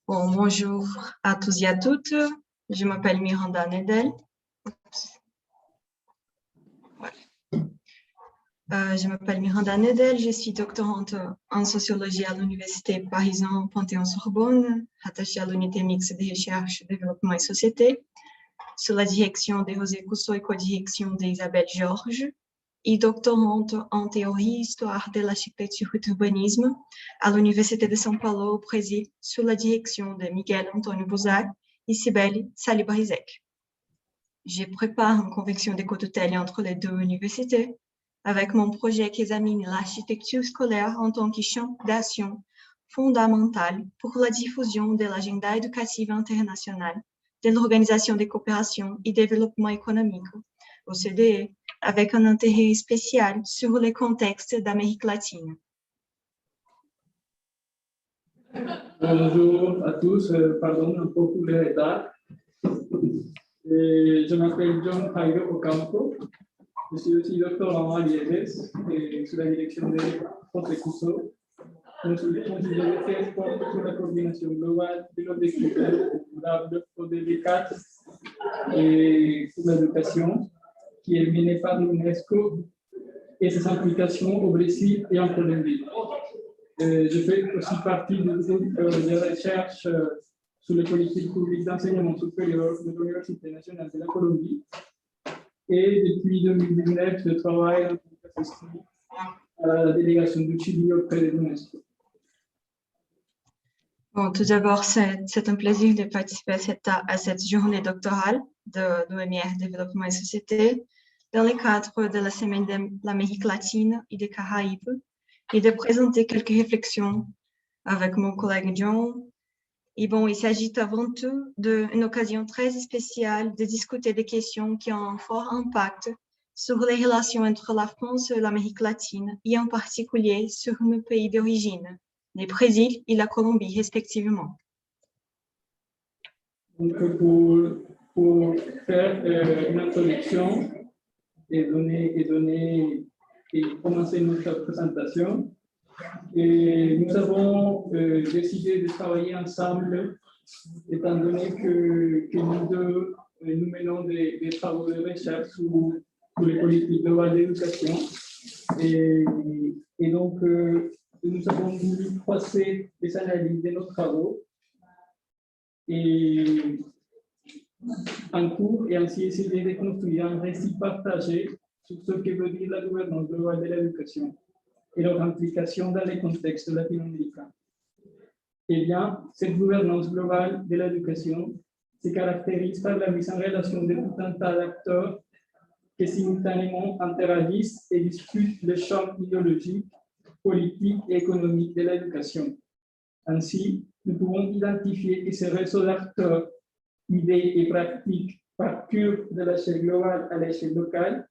Bon, bonjour à tous et à toutes. Je m'appelle Miranda Nedel. Je suis doctorante en sociologie à l'Université Paris-1 Panthéon-Sorbonne, attachée à l'unité mixte de recherche, développement et société, sous la direction de José Cousteau et co-direction d'Isabelle Georges, et doctorante en théorie histoire de l'architecture et urbanisme à l'Université de São Paulo, au Brésil, sous la direction de Miguel Antonio Buzac et Cibele Saliba-Rizek. Je prépare une convection de co-tutelle entre les deux universités avec mon projet qui examine l'architecture scolaire en tant que champ d'action fondamental pour la diffusion de l'agenda éducative internationale de l'Organisation de coopération et développement économique, OCDE, avec un intérêt spécial sur le contexte d'Amérique latine. Bonjour à tous, pardon un peu pour le retard. Je m'appelle John Jairo Ocampo, je suis aussi doctorant à l'IES sous la direction de José Cousteau. Mon sujet de thèse porte sur la coordination globale de l'objectif durable ODD 4 et sur l'éducation, qui est menée par l'UNESCO et ses implications au Brésil et en Colombie. Je fais aussi partie du groupe de recherche sur les politiques publiques d'enseignement supérieur de l'Université nationale de la Colombie. Et depuis 2019, je travaille en tant qu'assistant à la délégation du Chili auprès de l'UNESCO. Bon, tout d'abord, c'est un plaisir de participer à cette journée doctorale de l'OMR Développement et Société dans le cadre de la Semaine de l'Amérique latine et des Caraïbes et de présenter quelques réflexions avec mon collègue John. Et bon, il s'agit avant tout d'une occasion très spéciale de discuter des questions qui ont un fort impact sur les relations entre la France et l'Amérique latine et en particulier sur nos pays d'origine, le Brésil et la Colombie respectivement. Donc, pour faire une introduction et commencer notre présentation, nous avons décidé de travailler ensemble, étant donné que nous deux, nous menons des travaux de recherche sur les politiques globales d'éducation. Et donc, nous avons voulu passer les analyses de nos travaux et en cours et ainsi essayer de construire un récit partagé sur ce que veut dire la gouvernance globale de l'éducation et leur implication dans les contextes latino-américains. Eh bien, cette gouvernance globale de l'éducation se caractérise par la mise en relation de tout un tas d'acteurs qui simultanément interagissent et discutent le champ idéologique, politique et économique de l'éducation. Ainsi, nous pouvons identifier que ces réseaux d'acteurs, idées et pratiques parcourent de l'échelle globale à l'échelle locale,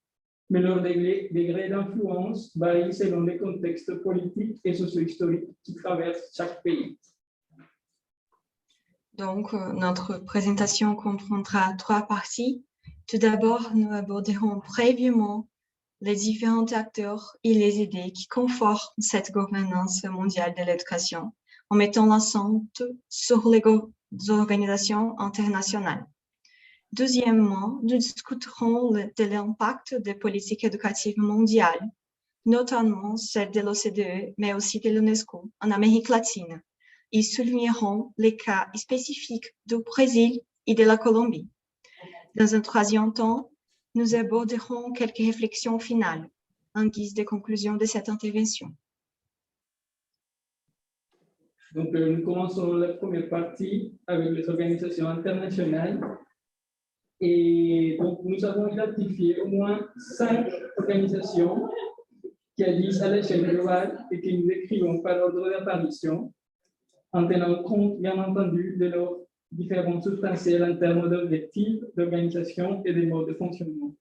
mais leur degré d'influence varie selon les contextes politiques et socio-historiques qui traversent chaque pays. Donc, notre présentation comprendra trois parties. Tout d'abord, nous aborderons brièvement les différents acteurs et les idées qui conforment cette gouvernance mondiale de l'éducation, en mettant l'accent sur les organisations internationales. Deuxièmement, nous discuterons de l'impact des politiques éducatives mondiales, notamment celles de l'OCDE, mais aussi de l'UNESCO en Amérique latine, et soulignerons les cas spécifiques du Brésil et de la Colombie. Dans un troisième temps, nous aborderons quelques réflexions finales en guise de conclusion de cette intervention. Donc, nous commençons la première partie avec les organisations internationales. Et donc, nous avons identifié au moins 5 organisations qui agissent à l'échelle globale et que nous décrivons par ordre d'apparition, en tenant compte, bien entendu, de leurs différences substantielles en termes d'objectifs, d'organisation et de modes de fonctionnement.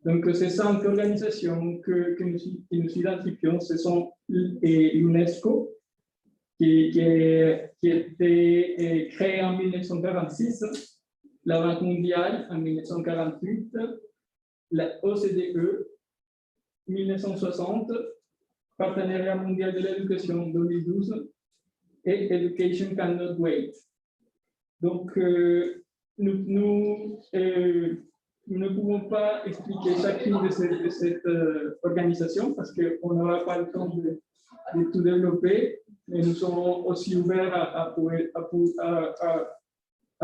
Donc, ces 5 organisations que nous identifions, ce sont l'UNESCO, qui a été créée en 1946, la Banque mondiale en 1948, la OCDE 1960, Partenariat mondial de l'éducation 2012 et Education Cannot Wait Donc, nous ne pouvons pas expliquer chacune de cette organisation parce qu'on n'aura pas le temps de tout développer, mais nous serons aussi ouverts à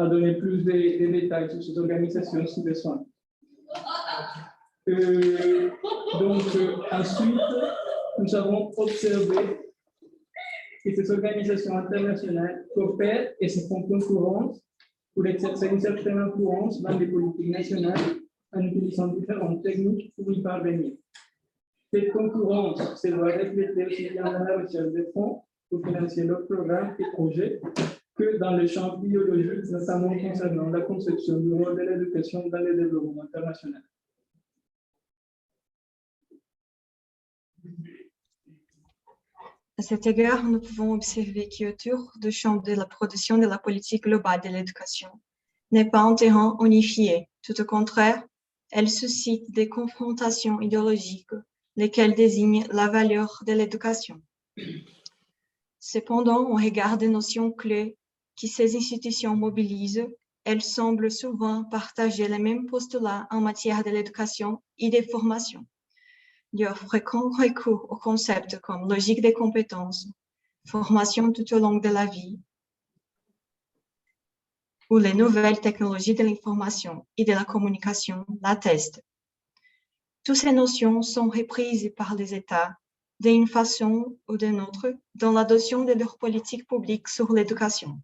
donner plus de détails sur ces organisations si besoin. Ensuite, nous avons observé que ces organisations internationales coopèrent et se font concurrence pour exercer une certaine influence dans les politiques nationales en utilisant différentes techniques pour y parvenir. Cette concurrence se doit refléter aussi bien dans la recherche de fonds pour financer leurs programmes et projets que dans le champ biologique, notamment concernant la conception du rôle de l'éducation dans le développement international. À cet égard, nous pouvons observer qu'autour du champ de la production de la politique globale de l'éducation n'est pas un terrain unifié. Tout au contraire, elle suscite des confrontations idéologiques, lesquelles désignent la valeur de l'éducation. Cependant, au regard des notions clés que ces institutions mobilisent, elles semblent souvent partager les mêmes postulats en matière de l'éducation et des formations. Leur fréquent recours aux concepts comme logique des compétences, formation tout au long de la vie, ou les nouvelles technologies de l'information et de la communication l'attestent. Toutes ces notions sont reprises par les États d'une façon ou d'une autre dans l'adoption de leurs politiques publiques sur l'éducation.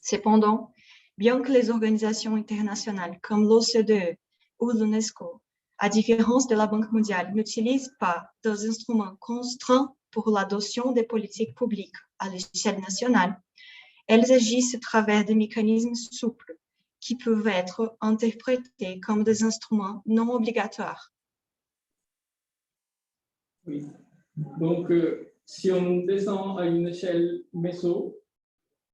Cependant, bien que les organisations internationales comme l'OCDE ou l'UNESCO, à différence de la Banque mondiale, n'utilisent pas des instruments contraints pour l'adoption des politiques publiques à l'échelle nationale, elles agissent à travers des mécanismes souples qui peuvent être interprétés comme des instruments non obligatoires. Oui. Donc, si on descend à une échelle méso,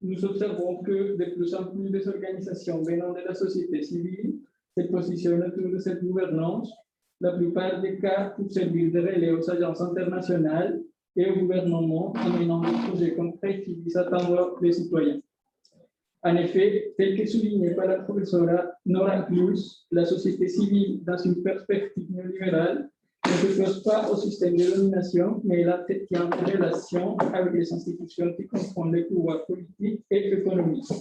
nous observons que de plus en plus des organisations venant de la société civile se positionnent autour de cette gouvernance, la plupart des cas pour servir de relais aux agences internationales et au gouvernement en menant des projets concrets qui visent à atteindre les citoyens. En effet, tel que souligné par la professeure Nora Plus, la société civile, dans une perspective néolibérale, ne s'oppose pas au système de domination, mais elle entretient des relations avec les institutions qui comprennent les pouvoirs politiques et économiques.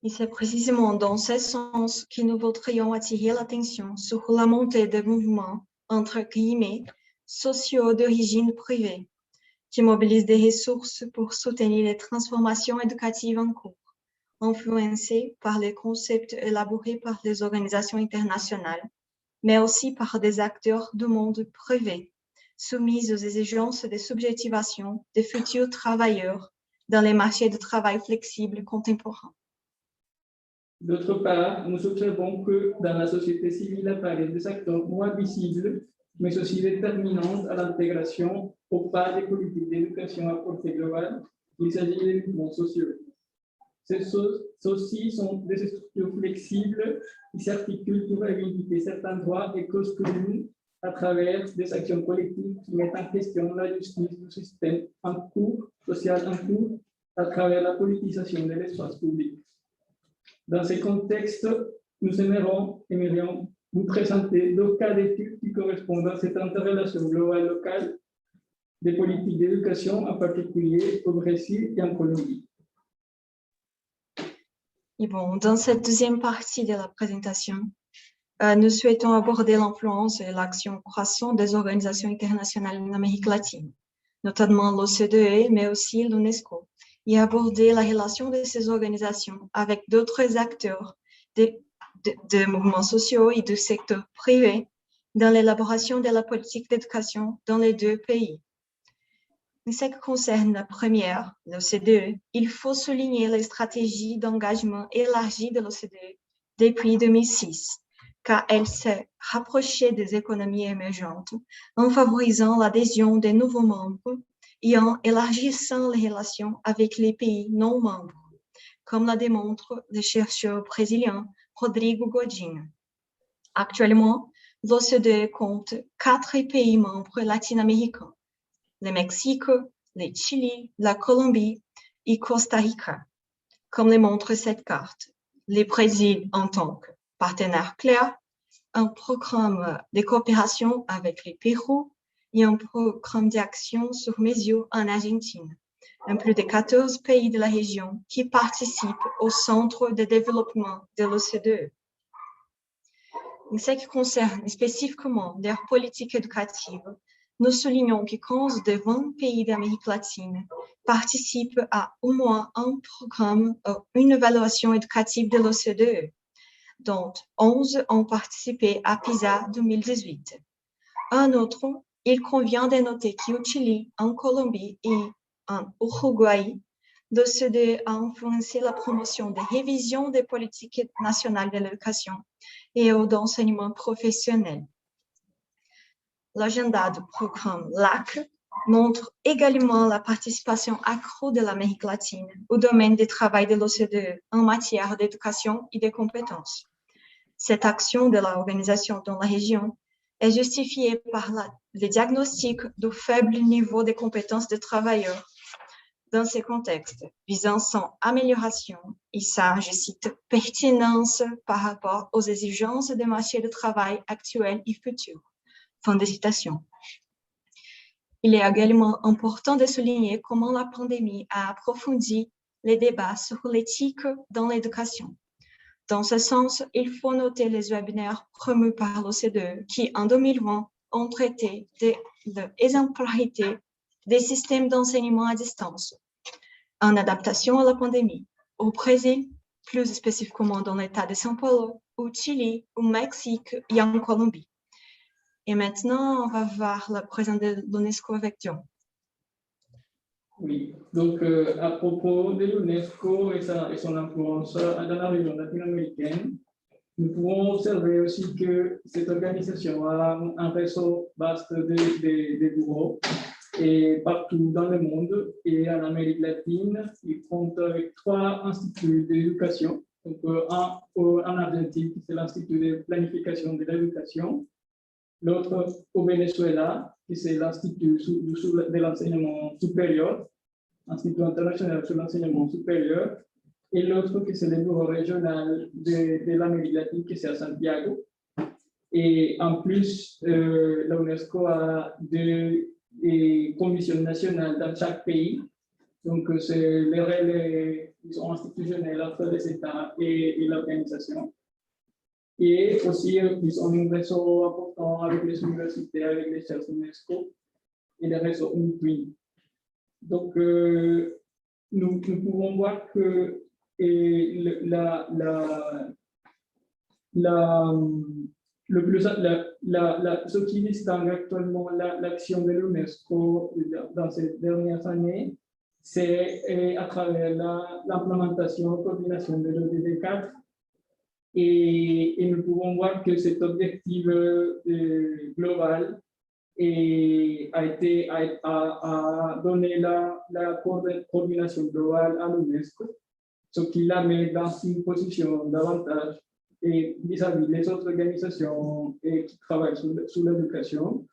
Et c'est précisément dans ce sens que nous voudrions attirer l'attention sur la montée des mouvements, entre guillemets, sociaux d'origine privée, qui mobilisent des ressources pour soutenir les transformations éducatives en cours, influencées par les concepts élaborés par les organisations internationales, mais aussi par des acteurs du monde privé, soumis aux exigences de subjectivation des futurs travailleurs dans les marchés de travail flexibles contemporains. D'autre part, nous observons que dans la société civile apparaissent des acteurs moins visibles, mais aussi déterminants à l'intégration au pas des politiques d'éducation à portée globale. Il s'agit des mouvements sociaux. Ceux-ci sont des structures flexibles qui s'articulent pour reivindiquer certains droits et causes communes à travers des actions collectives qui mettent en question la justice du système en cours, social en cours, à travers la politisation de l'espace public. Dans ce contexte, nous aimerions vous présenter deux cas d'études qui correspondent à cette interrelation globale locale des politiques d'éducation, en particulier au Brésil et en Colombie. Et bon, dans cette deuxième partie de la présentation, nous souhaitons aborder l'influence et l'action croissante des organisations internationales en Amérique latine, notamment l'OCDE, mais aussi l'UNESCO, et aborder la relation de ces organisations avec d'autres acteurs des mouvements sociaux et du secteur privé dans l'élaboration de la politique d'éducation dans les deux pays. En ce qui concerne la première, l'OCDE, il faut souligner les stratégies d'engagement élargie de l'OCDE depuis 2006, car elle s'est rapprochée des économies émergentes en favorisant l'adhésion des nouveaux membres et en élargissant les relations avec les pays non membres, comme la démontre le chercheur brésilien Rodrigo Godinho. Actuellement, l'OCDE compte 4 pays membres latino-américains: le Mexique, le Chili, la Colombie et Costa Rica. Comme le montre cette carte, les préside en tant que partenaire clair un programme de coopération avec le Pérou et un programme d'action sur mesure en Argentine, en plus de 14 pays de la région qui participent au Centre de développement de l'OCDE. En ce qui concerne spécifiquement leur politique éducative, nous soulignons que 15 des 20 pays d'Amérique latine participent à au moins un programme ou une évaluation éducative de l'OCDE, dont 11 ont participé à PISA 2018. En outre, il convient de noter qu'au Chili, en Colombie et en Uruguay, l'OCDE a influencé la promotion des révisions des politiques nationales de l'éducation et d'enseignement professionnel. L'agenda du programme LAC montre également la participation accrue de l'Amérique latine au domaine du travail de l'OCDE en matière d'éducation et de compétences. Cette action de l'organisation dans la région est justifiée par le diagnostic du faible niveau de compétences des travailleurs dans ce contexte, visant son amélioration et sa, je cite, pertinence par rapport aux exigences des marchés de travail actuels et futurs. Fin de citation. Il est également important de souligner comment la pandémie a approfondi les débats sur l'éthique dans l'éducation. Dans ce sens, il faut noter les webinaires promus par l'OCDE qui, en 2020, ont traité de l'exemplarité des systèmes d'enseignement à distance en adaptation à la pandémie au Brésil, plus spécifiquement dans l'État de São Paulo, au Chili, au Mexique et en Colombie. Et maintenant, on va voir la présence de l'UNESCO avec John. Oui, donc à propos de l'UNESCO et son influence dans la région latino-américaine, nous pouvons observer aussi que cette organisation a un réseau vaste de bureaux et partout dans le monde et en Amérique latine. Ils comptent avec 3 instituts d'éducation. Donc, un en Argentine, c'est l'Institut de planification de l'éducation. L'autre au Venezuela, qui c'est l'Institut de l'enseignement supérieur, Institut international sur l'enseignement supérieur, et l'autre qui c'est le bureau régional de l'Amérique latine, qui c'est à Santiago. Et en plus, la UNESCO a 2 commissions nationales dans chaque pays. Donc, c'est les relais ils sont institutionnels entre les États et l'organisation. Et aussi, ils ont un réseau important avec les universités, avec les chefs UNESCO et les réseaux UNITWIN. Donc, nous pouvons voir que ce qui distingue actuellement l'action de l'UNESCO dans ces dernières années, c'est à travers l'implémentation et coordination de l'ODD 4. Et nous pouvons voir que cet objectif global a donné la coordination globale à l'UNESCO, ce qui la met dans une position davantage vis-à-vis des autres organisations qui travaillent sur l'éducation.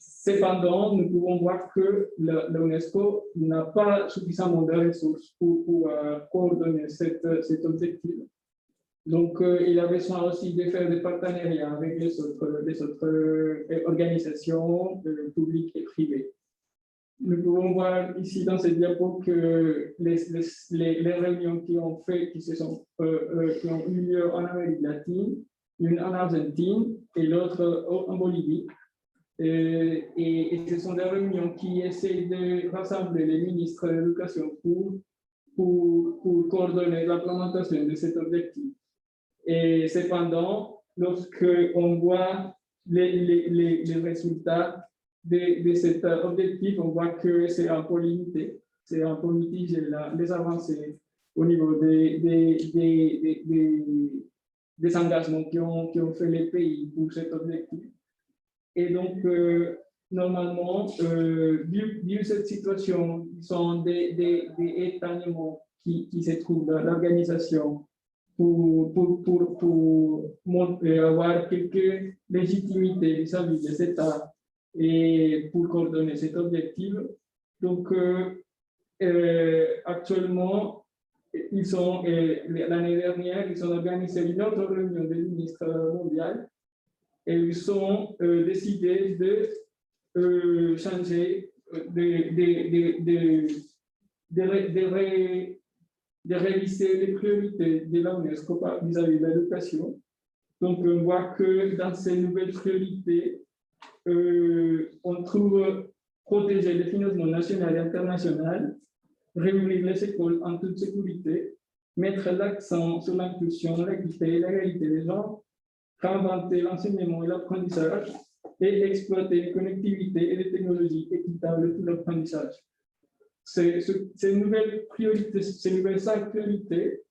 Cependant, nous pouvons voir que l'UNESCO n'a pas suffisamment de ressources pour coordonner cet objectif. Donc, il a besoin aussi de faire des partenariats avec les autres organisations publiques et privées. Nous pouvons voir ici dans cette diapo que les réunions qui ont eu lieu en Amérique latine, une en Argentine et l'autre en Bolivie. Et ce sont des réunions qui essaient de rassembler les ministres de l'éducation pour coordonner l'implémentation de cet objectif. Et cependant, lorsqu'on voit les résultats de cet objectif, on voit que c'est un peu limité. C'est un peu mitigé les avancées au niveau des engagements qui ont fait les pays pour cet objectif. Et donc, normalement, vu cette situation, ce sont des états-membres qui se trouvent dans l'organisation pour avoir quelques légitimités vis-à-vis des États et pour coordonner cet objectif. Donc, actuellement, l'année dernière, ils ont organisé une autre réunion des ministres mondiaux et ils ont décidé de changer, de réviser les priorités de l'UNESCO vis-à-vis de l'éducation. Donc, on voit que dans ces nouvelles priorités, on trouve protéger les financements nationaux et internationaux, réunir les écoles en toute sécurité, mettre l'accent sur l'inclusion, l'équité et l'égalité des genres, réinventer l'enseignement et l'apprentissage et exploiter les connectivités et les technologies équitables pour l'apprentissage. Ces nouvelles priorités, ces nouvelles 5 priorités,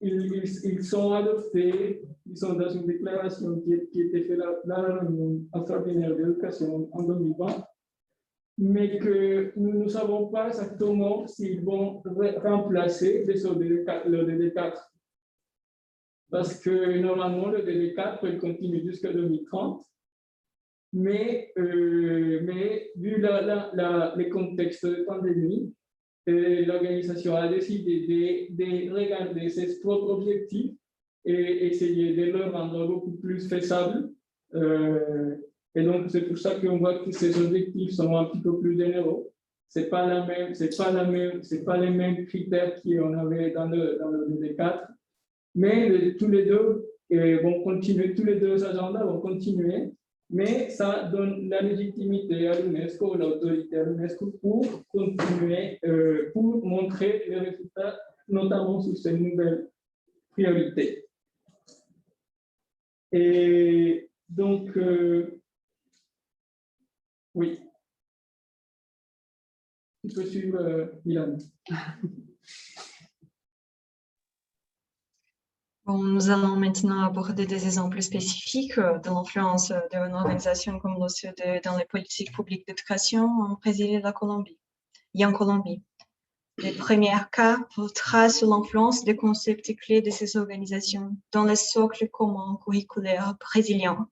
ils sont adoptés, ils sont dans une déclaration qui était faite à la réunion extraordinaire de l'éducation en 2020, mais que nous ne savons pas exactement s'ils vont remplacer les le DD4. Parce que normalement, le DD4 il continue jusqu'à 2030, mais vu les contextes de pandémie, l'organisation a décidé de regarder ses propres objectifs et essayer de le rendre beaucoup plus faisable. Et donc, c'est pour ça qu'on voit que ces objectifs sont un petit peu plus généraux. C'est pas les mêmes critères qu'on avait dans le DD4, mais tous les deux vont continuer, tous les deux agendas vont continuer. Mais ça donne la légitimité à l'UNESCO, l'autorité à l'UNESCO pour continuer, pour montrer les résultats, notamment sur ces nouvelles priorités. Et donc, oui. Tu peux suivre, Ilan. Bon, nous allons maintenant aborder des exemples spécifiques de l'influence d'une organisation comme l'OCDE dans les politiques publiques d'éducation en Brésil et en Colombie. Les premiers cas tracent l'influence des concepts clés de ces organisations dans les socles communs curriculaires brésiliens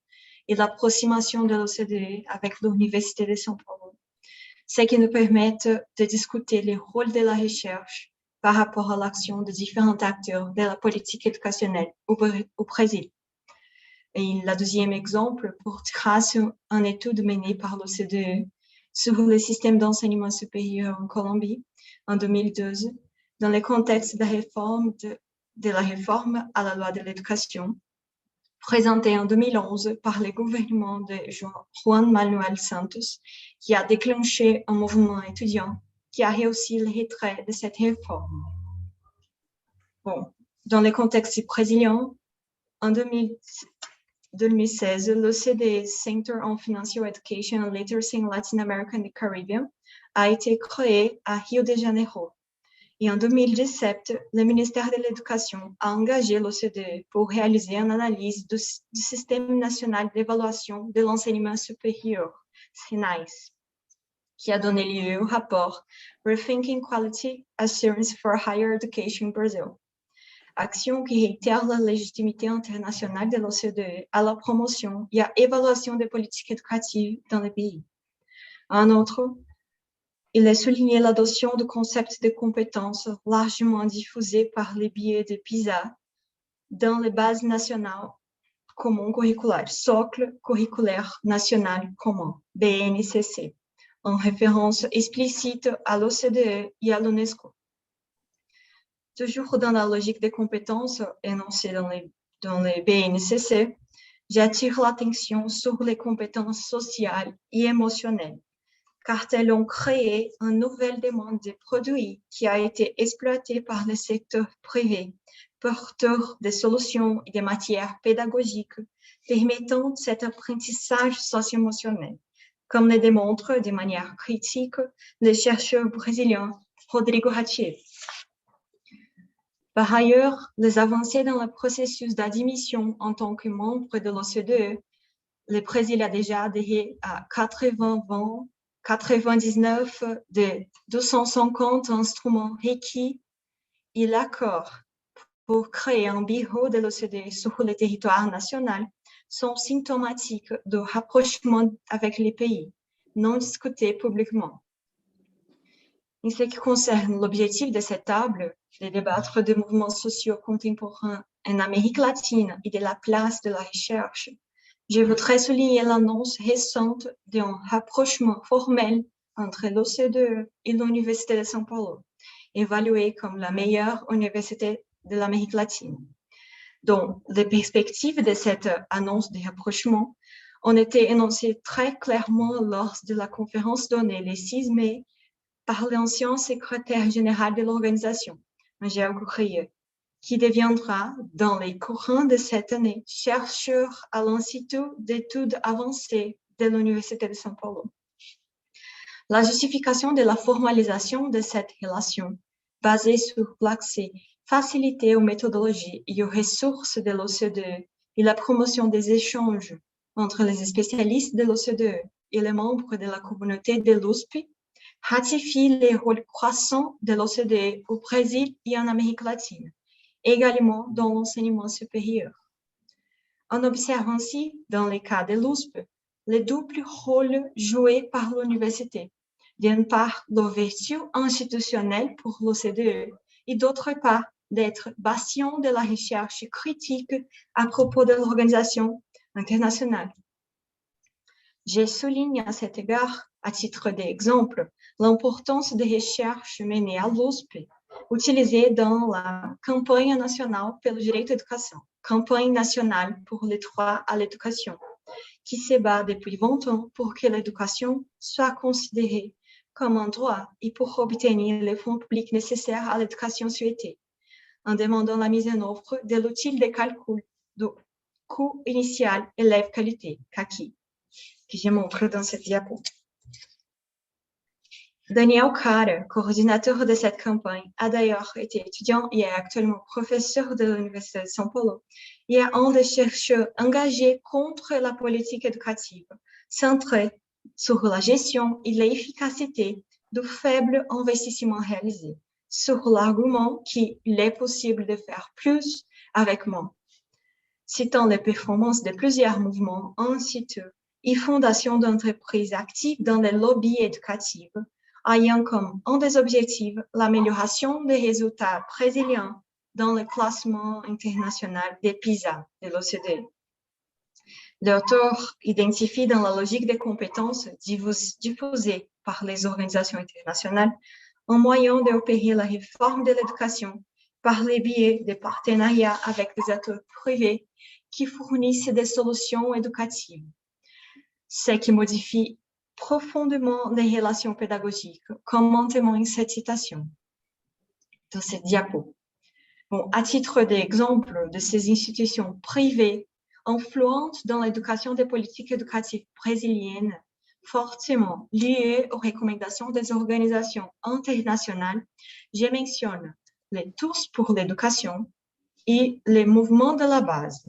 et l'approximation de l'OCDE avec l'Université de São Paulo, ce qui nous permet de discuter les rôles de la recherche par rapport à l'action de différents acteurs de la politique éducationnelle au Brésil. Et le deuxième exemple pour tracer une étude menée par l'OCDE sur le système d'enseignement supérieur en Colombie en 2012, dans le contexte de la réforme à la loi de l'éducation, présentée en 2011 par le gouvernement de Juan Manuel Santos, qui a déclenché un mouvement étudiant qui a réussi le retrait de cette réforme. Bon, dans le contexte brésilien, en 2016, l'OCDE Center on Financial Education and Literacy in Latin America and the Caribbean a été créé à Rio de Janeiro. Et en 2017, le ministère de l'Éducation a engagé l'OCDE pour réaliser une analyse du Système national d'évaluation de l'enseignement supérieur, SNAIS, qui a donné lieu au rapport Rethinking Quality Assurance for Higher Education Brazil, action qui réitère la légitimité internationale de l'OCDE à la promotion et à l'évaluation des politiques éducatives dans le pays. En outre, il est souligné l'adoption de concepts de compétences largement diffusés par les biais de PISA dans les bases nationales communes curriculaires, socle curriculaire national commun, BNCC, en référence explicite à l'OCDE et à l'UNESCO. Toujours dans la logique des compétences énoncées dans les BNCC, j'attire l'attention sur les compétences sociales et émotionnelles, car elles ont créé une nouvelle demande de produits qui a été exploitée par le secteur privé, porteur de solutions et de matières pédagogiques permettant cet apprentissage socio-émotionnel, comme le démontre de manière critique le chercheur brésilien Rodrigo Ratier. Par ailleurs, les avancées dans le processus d'admission en tant que membre de l'OCDE, le Brésil a déjà adhéré à 99 des 250 instruments requis et l'accord pour créer un bureau de l'OCDE sur le territoire national sont symptomatiques de rapprochement avec les pays, non discutés publiquement. En ce qui concerne l'objectif de cette table, de débattre des mouvements sociaux contemporains en Amérique latine et de la place de la recherche, je voudrais souligner l'annonce récente d'un rapprochement formel entre l'OCDE et l'Université de São Paulo, évaluée comme la meilleure université de l'Amérique latine. Donc, les perspectives de cette annonce de rapprochement ont été énoncées très clairement lors de la conférence donnée le 6 mai par l'ancien secrétaire général de l'organisation, Angel Correia, qui deviendra, dans les courants de cette année, chercheur à l'Institut d'études avancées de l'Université de São Paulo. La justification de la formalisation de cette relation, basée sur l'accès facilité aux méthodologies et aux ressources de l'OCDE et la promotion des échanges entre les spécialistes de l'OCDE et les membres de la communauté de l'USP, ratifie les rôles croissants de l'OCDE au Brésil et en Amérique latine, également dans l'enseignement supérieur. On observe ainsi, dans le cas de l'USP, le double rôle joué par l'université, d'une part l'ouverture institutionnelle pour l'OCDE et d'autre part d'être bastion de la recherche critique à propos de l'organisation internationale. Je souligne à cet égard, à titre d'exemple, l'importance des recherches menées à l'USP, utilisées dans la campagne nationale pour le droit à l'éducation, campagne nationale pour le droit à l'éducation, qui se bat depuis 20 ans pour que l'éducation soit considérée comme un droit et pour obtenir les fonds publics nécessaires à l'éducation souhaitée, en demandant la mise en œuvre de l'outil de calcul du coût initial élève-qualité, CAQUI, que je montre dans cette diapo. Daniel Cara, coordinateur de cette campagne, a d'ailleurs été étudiant et est actuellement professeur de l'Université de São Paulo et est un des chercheurs engagés contre la politique éducative, centrée sur la gestion et l'efficacité du faible investissement réalisé, sur l'argument qu'il est possible de faire plus avec moins. Citant les performances de plusieurs mouvements, instituts et fondations d'entreprises actives dans les lobbies éducatifs, ayant comme un des objectifs l'amélioration des résultats brésiliens dans le classement international des PISA de l'OCDE. L'auteur identifie dans la logique des compétences diffusées par les organisations internationales un moyen d'opérer la réforme de l'éducation par le biais des partenariats avec des acteurs privés qui fournissent des solutions éducatives, ce qui modifie profondément les relations pédagogiques, comme en témoigne cette citation dans cette diapo. Bon, à titre d'exemple de ces institutions privées influentes dans l'éducation des politiques éducatives brésiliennes, fortement liées aux recommandations des organisations internationales, je mentionne les Tous pour l'éducation et les mouvements de la base,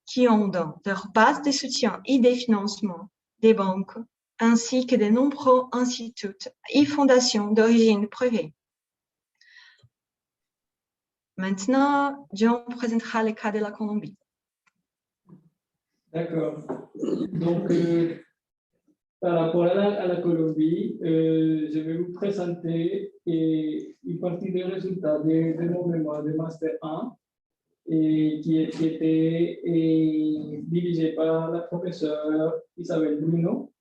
qui ont dans leur base de soutien et de financement des banques, ainsi que de nombreux instituts et fondations d'origine privée. Maintenant, John présentera le cas de la Colombie. D'accord. Donc, par rapport à la Colombie, je vais vous présenter une partie des résultats de mon mémoire de Master 1 qui était dirigé par la professeure Isabelle Bruno.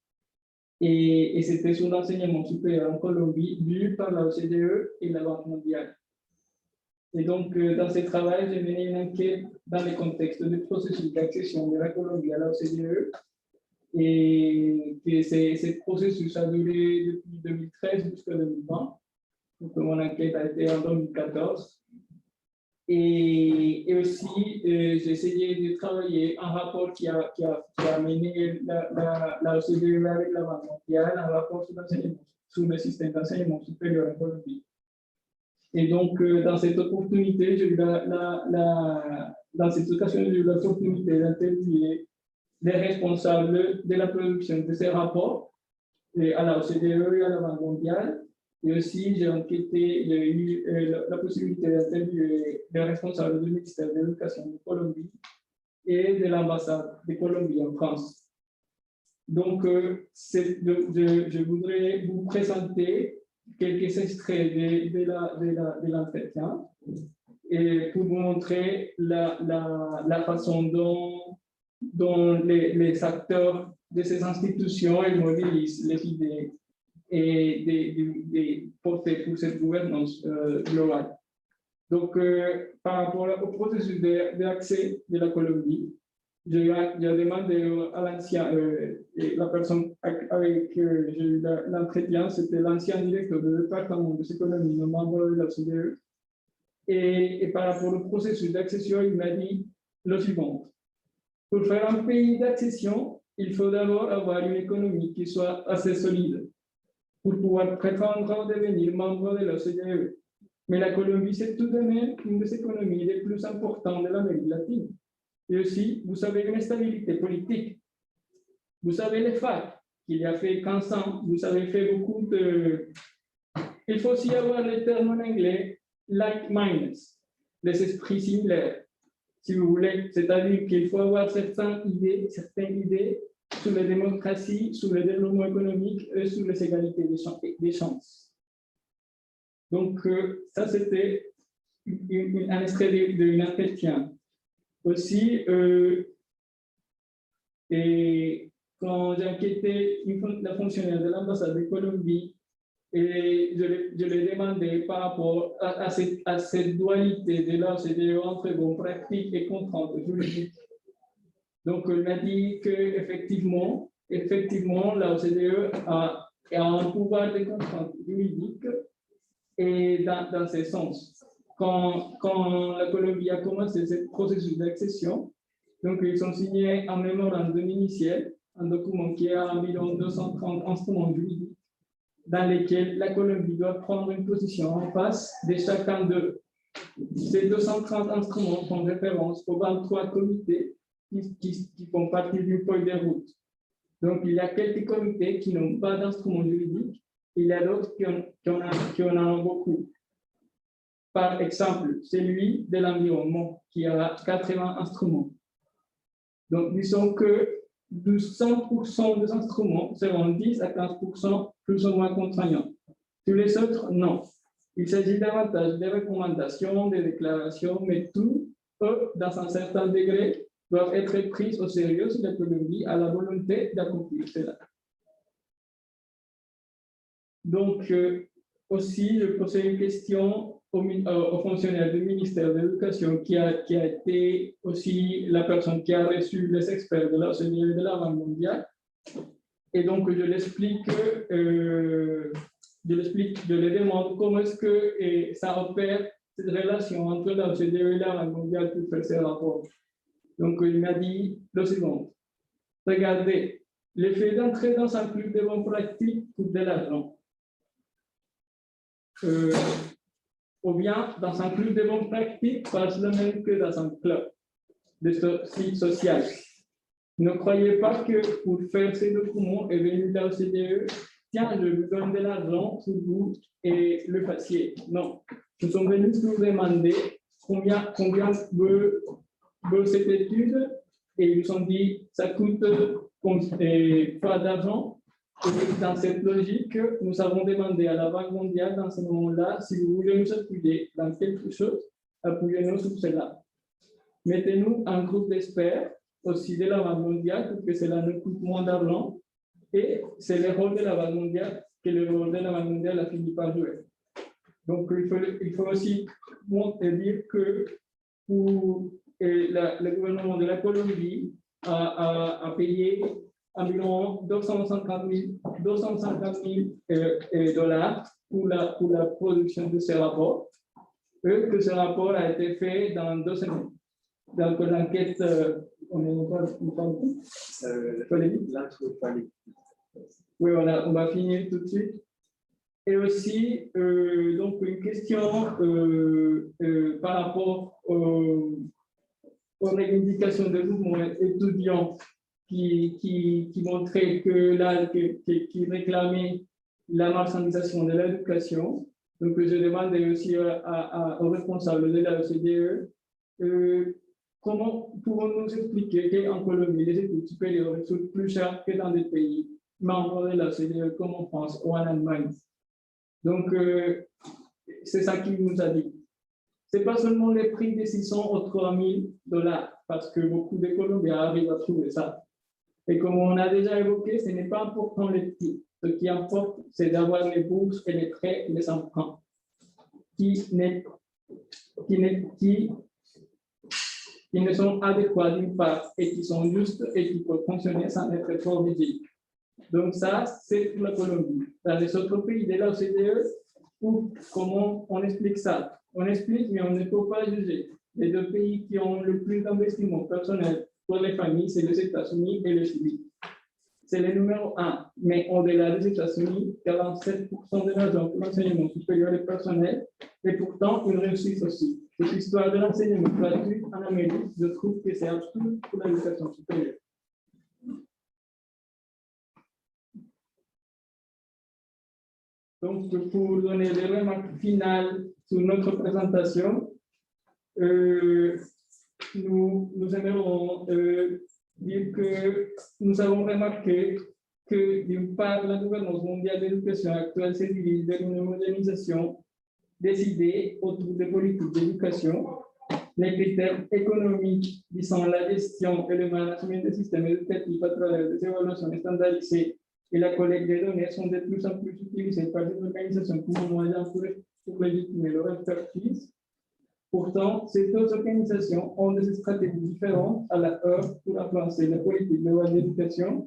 Et c'était sur l'enseignement supérieur en Colombie, vu par la OCDE et la Banque mondiale. Et donc, dans ce travail, j'ai mené une enquête dans le contexte du processus d'accession de la Colombie à la OCDE. Et que ce processus a duré depuis 2013 jusqu'à 2020. Donc, mon enquête a été en 2014. Et aussi, j'ai essayé de travailler un rapport qui a mené la OCDE avec la Banque mondiale, un rapport sur le système d'enseignement supérieur en Colombie. Et donc, dans cette opportunité, j'ai eu dans cette occasion, j'ai eu l'opportunité d'interviewer les responsables de la production de ces rapports à la OCDE et à la Banque mondiale. Et aussi, j'ai eu la possibilité d'interviewer les responsables du ministère de l'Éducation de Colombie et de l'ambassade de Colombie en France. Donc, je voudrais vous présenter quelques extraits de l'entretien et pour vous montrer la façon dont les acteurs de ces institutions mobilisent les idées et portées pour cette gouvernance globale. Donc, par rapport au processus d'accès de la Colombie, j'ai demandé à l'ancien, la personne avec qui j'ai eu l'entretien, c'était l'ancien directeur du département des économies, le membre de la CDE. Et par rapport au processus d'accession, il m'a dit le suivant. Pour faire un pays d'accession, il faut d'abord avoir une économie qui soit assez solide pour pouvoir prétendre à devenir membre de la CDE. Mais la Colombie, c'est tout de même une des économies les plus importantes de l'Amérique latine. Et aussi, vous savez, une stabilité politique. Vous savez les FARC, qu'il y a fait 15 ans, vous avez fait beaucoup de... Il faut aussi avoir le terme en anglais, like-minded, les esprits similaires, si vous voulez. C'est-à-dire qu'il faut avoir certaines idées sur la démocratie, sur le développement économique et sur les égalités des chances. Donc, ça, c'était un extrait d'un entretien. Aussi, et quand j'ai enquêté la fonctionnaire de l'ambassade de Colombie, et je lui ai demandé par rapport à cette dualité de l'OCDE entre bonnes pratiques et contraintes juridiques. Donc, elle m'a dit qu'effectivement, l'OCDE a un pouvoir de contrainte juridique et dans ce sens. Quand la Colombie a commencé ce processus d'accession, donc ils ont signé un mémorandum initial, un document qui a environ 230 instruments juridiques, dans lesquels la Colombie doit prendre une position en face de chacun d'eux. Ces 230 instruments font référence aux 23 comités qui font partie du feuille de route. Donc, il y a quelques comités qui n'ont pas d'instruments juridiques, il y a d'autres qui en ont beaucoup. Par exemple, celui de l'environnement, qui a 80 instruments. Donc, disons que de 100% des instruments seront 10 à 15% plus ou moins contraignants. Tous les autres, non. Il s'agit davantage de recommandations, de déclarations, mais tout, eux, dans un certain degré, doivent être pris au sérieux si la Colombie a la volonté d'accomplir cela. Donc, aussi, je posais une question au fonctionnaire du ministère de l'Éducation qui a été aussi la personne qui a reçu les experts de l'OCDE et de la Banque mondiale. Et donc, je lui demande comment est-ce que ça opère cette relation entre l'OCDE et la Banque mondiale pour faire ces rapports. Donc, il m'a dit le suivant. Regardez, le fait d'entrer dans un club de bonnes pratiques coûte de l'argent. Ou bien dans un club de bonnes pratiques, pas le même que dans un club de social. Ne croyez pas que pour faire ces documents est venu de l'OCDE, tiens, je vous donne de l'argent pour vous et le fassiez. Non, nous sommes venus pour demander combien veut cette étude et ils nous ont dit ça coûte pas d'argent. Et dans cette logique, nous avons demandé à la Banque mondiale dans ce moment-là, si vous voulez nous appuyer dans quelque chose, appuyez-nous sur cela. Mettez-nous un groupe d'experts aussi de la Banque mondiale pour que cela nous coûte moins d'argent. Et c'est le rôle de la Banque mondiale que le rôle de la Banque mondiale a fini par jouer. Donc, il faut aussi dire que pour le gouvernement de la Colombie a payé environ 250 000 dollars pour la production de ce rapport. Et que ce rapport a été fait dans 2 semaines. Donc, l'enquête, oui, on va finir tout de suite. Et aussi, donc, une question par rapport aux revendications des mouvements étudiants qui montraient qui réclamaient la marchandisation de l'éducation. Donc, je demandais aussi aux responsables de la OCDE comment pouvons-nous expliquer qu'en Colombie, les études supérieures sont plus chères que dans des pays membres de la OCDE comme en France ou en Allemagne. Donc, c'est ça qu'il nous a dit. Ce n'est pas seulement les prix de 600 ou 3000 $, parce que beaucoup de Colombiens arrivent à trouver ça. Et comme on a déjà évoqué, ce n'est pas important les prix. Ce qui importe, c'est d'avoir les bourses et les prêts et les emprunts qui ne sont adéquats d'une part et qui sont justes et qui peuvent fonctionner sans être trop rigides. Donc ça, c'est pour la Colombie. Dans les autres pays de la OCDE, comment on explique ça? On explique, mais on ne peut pas juger. Les deux pays qui ont le plus d'investissement personnel pour les familles, c'est les États-Unis et le Chili. C'est le numéro 1. Mais au-delà des États-Unis, 47% de l'argent pour l'enseignement supérieur et personnel, et pourtant une réussite aussi. Cette histoire de l'enseignement gratuit en Amérique, je trouve que c'est absurde pour l'éducation supérieure. Donc, pour donner les remarques finales sur notre présentation, nous aimerions dire que nous avons remarqué que, d'une part, la gouvernance mondiale de l'éducation actuelle se dirige vers une modernisation décidée autour des politiques d'éducation. Les critères économiques visant la gestion et le management des systèmes éducatifs à travers des évaluations standardisées et la collecte des données sont de plus en plus utilisées par les organisations comme moyen pour légitimer leur expertise. Pourtant, ces deux organisations ont des stratégies différentes à la heure pour influencer les politiques de l'éducation.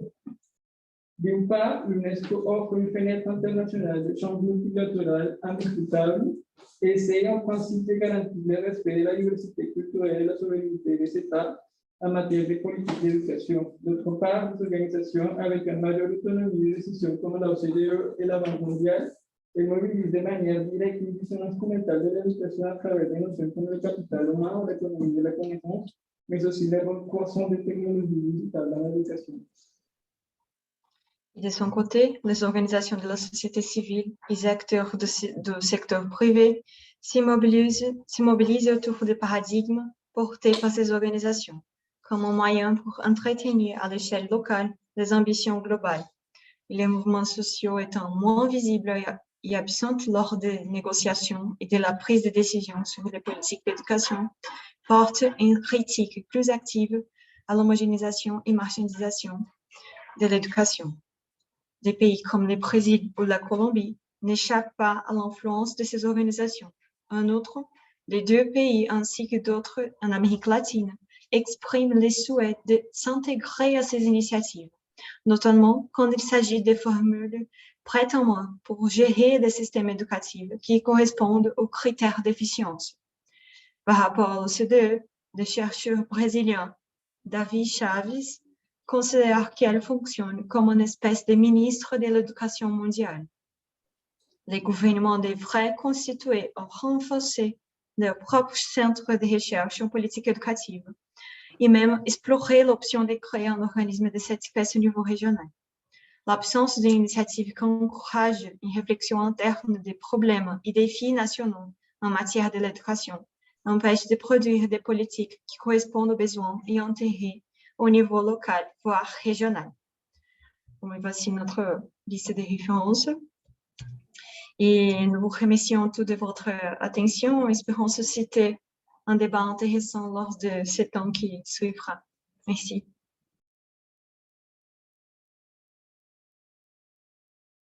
D'une part, l'UNESCO offre une fenêtre internationale de champ multilatéral indiscutable et essaie en principe de garantir le respect de la diversité culturelle et la souveraineté des États en matière de politique d'éducation. D'autre part, des organisations avec une majeure autonomie de décision comme la OCDE et la Banque mondiale et mobilisent de manière directe une vision instrumentale de l'éducation à travers des notions comme le capital humain ou l'économie de la connaissance, mais aussi la croissance des technologies digitales dans l'éducation. De son côté, les organisations de la société civile et les acteurs du secteur privé s'immobilisent autour des paradigmes portés par ces organisations, comme un moyen pour entretenir à l'échelle locale les ambitions globales. Les mouvements sociaux étant moins visibles et absents lors des négociations et de la prise de décision sur les politiques d'éducation, portent une critique plus active à l'homogénéisation et marchandisation de l'éducation. Des pays comme le Brésil ou la Colombie n'échappent pas à l'influence de ces organisations. En outre, les deux pays ainsi que d'autres en Amérique latine expriment le souhait de s'intégrer à ces initiatives, notamment quand il s'agit de formules prétendument pour gérer des systèmes éducatifs qui correspondent aux critères d'efficience. Par rapport à l'OCDE, le chercheur brésilien Davi Chaves considère qu'elle fonctionne comme une espèce de ministre de l'éducation mondiale. Les gouvernements devraient constituer ou renforcer leur propre centre de recherche en politique éducative et même explorer l'option de créer un organisme de cette espèce au niveau régional. L'absence d'initiative qui encourage une réflexion interne des problèmes et défis nationaux en matière de l'éducation empêche de produire des politiques qui correspondent aux besoins et intérêts au niveau local, voire régional. Donc, voici notre liste de références. Et nous vous remercions tous de votre attention. Espérons susciter un débat intéressant lors de ce temps qui suivra. Merci.